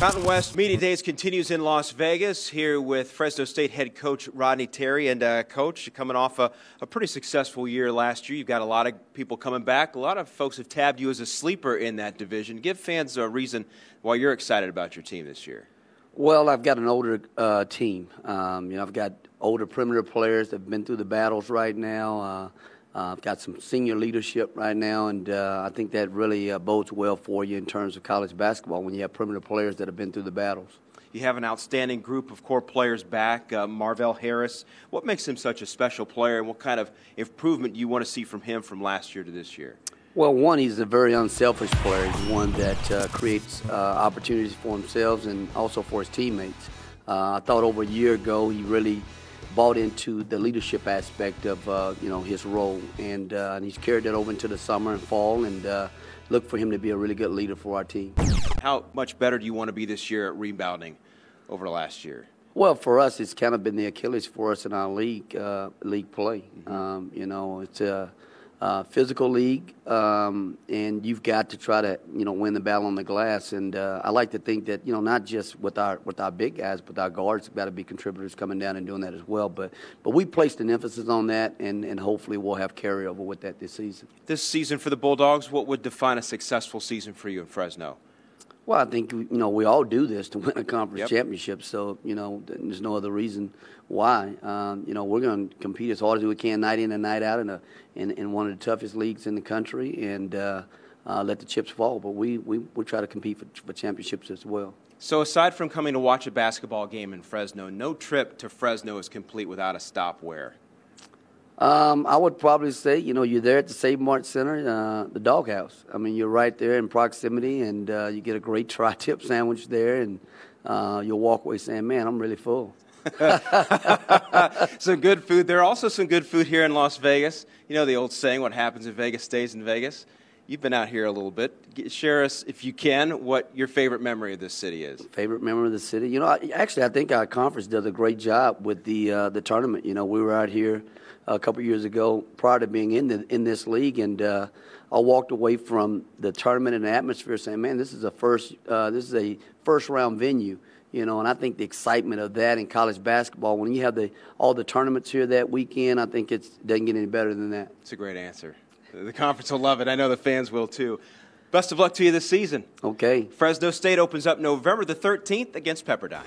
Mountain West Media Days continues in Las Vegas, here with Fresno State head coach Rodney Terry. And Coach, coming off a pretty successful year last year, you've got a lot of people coming back. A lot of folks have tabbed you as a sleeper in that division. Give fans a reason why you're excited about your team this year. Well, I've got an older team. I've got older perimeter players that have been through the battles right now. I've got some senior leadership right now, and I think that really bodes well for you in terms of college basketball when you have perimeter players that have been through the battles. You have an outstanding group of core players back. Marvell Harris, what makes him such a special player, and what kind of improvement you want to see from him from last year to this year? Well, one, he's a very unselfish player. He's one that creates opportunities for himself and also for his teammates. I thought over a year ago he really bought into the leadership aspect of his role, and he's carried that over into the summer and fall, and look for him to be a really good leader for our team. How much better do you want to be this year at rebounding over last year? Well, for us, it's kind of been the Achilles for us in our league play. Mm-hmm. It's a physical league, and you've got to try to win the battle on the glass. And I like to think that not just with our big guys, but our guards have got to be contributors coming down and doing that as well. But we placed an emphasis on that, and hopefully we'll have carryover with that this season. This season for the Bulldogs, what would define a successful season for you in Fresno? Well, I think we all do this to win a conference championship, so there's no other reason why. We're going to compete as hard as we can, night in and night out, in one of the toughest leagues in the country, and let the chips fall. But we try to compete for championships as well. So aside from coming to watch a basketball game in Fresno, no trip to Fresno is complete without a stop where? I would probably say, you're there at the Save Mart Center, the Doghouse. I mean, you're right there in proximity, and you get a great tri-tip sandwich there, and you'll walk away saying, man, I'm really full. Some good food. There are also some good food here in Las Vegas. You know the old saying, what happens in Vegas stays in Vegas. You've been out here a little bit. Share us, if you can, what your favorite memory of this city is. Favorite memory of the city? Actually, I think our conference does a great job with the tournament. We were out here a couple years ago prior to being in this league, and I walked away from the tournament and the atmosphere saying, man, this is a first round venue. And I think the excitement of that in college basketball, when you have all the tournaments here that weekend, I think it doesn't get any better than that. It's a great answer. The conference will love it. I know the fans will too. Best of luck to you this season. Okay. Fresno State opens up November the 13th against Pepperdine.